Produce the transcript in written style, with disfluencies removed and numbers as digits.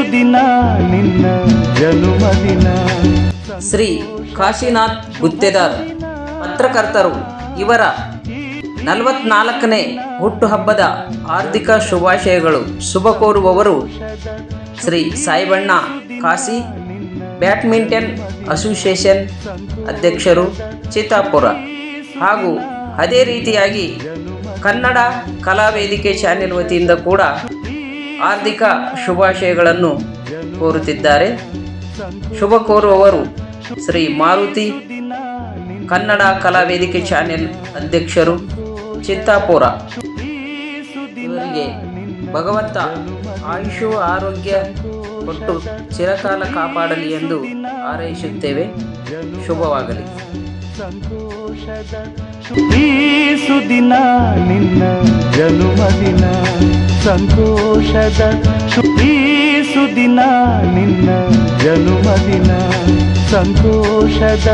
ಸುದಿನ ನಿನ್ನ ಜನುಮದಿನ. ಶ್ರೀ ಕಾಶಿನಾಥ್ ಗುತ್ತೇದಾರ್ ಪತ್ರಕರ್ತರು ಇವರ 44ನೇ ಹುಟ್ಟುಹಬ್ಬದ ಹಾರ್ದಿಕ ಶುಭಾಶಯಗಳು. ಶುಭ ಕೋರುವವರು ಶ್ರೀ ಸಾಯಿಬಣ್ಣ ಕಾಶಿ, ಬ್ಯಾಡ್ಮಿಂಟನ್ ಅಸೋಸಿಯೇಷನ್ ಅಧ್ಯಕ್ಷರು, ಚಿತ್ತಾಪುರ. ಹಾಗೂ ಅದೇ ರೀತಿಯಾಗಿ ಕನ್ನಡ ಕಲಾವೇದಿಕೆ ಚಾನೆಲ್ ವತಿಯಿಂದ ಕೂಡ ಹಾರ್ದಿಕ ಶುಭಾಶಯಗಳನ್ನು ಕೋರುತ್ತಿದ್ದಾರೆ. ಶುಭ ಕೋರುವವರು ಶ್ರೀ ಮಾರುತಿ, ಕನ್ನಡ ಕಲಾವೇದಿಕೆ ಚಾನೆಲ್ ಅಧ್ಯಕ್ಷರು, ಚಿತ್ತಾಪುರ. ಇವರಿಗೆ ಭಗವಂತ ಆಯುಷು ಆರೋಗ್ಯ ಕೊಟ್ಟು ಚಿರಕಾಲ ಕಾಪಾಡಲಿ ಎಂದು ಹಾರೈಸುತ್ತೇವೆ. ಶುಭವಾಗಲಿ. ಈ ಸುದಿನ ನಿನ್ನ ಜನುಮದಿನ ಸಂತೋಷದ. ಈ ಸುದಿನ ನಿನ್ನ ಜನುಮದಿನ ಸಂತೋಷದ.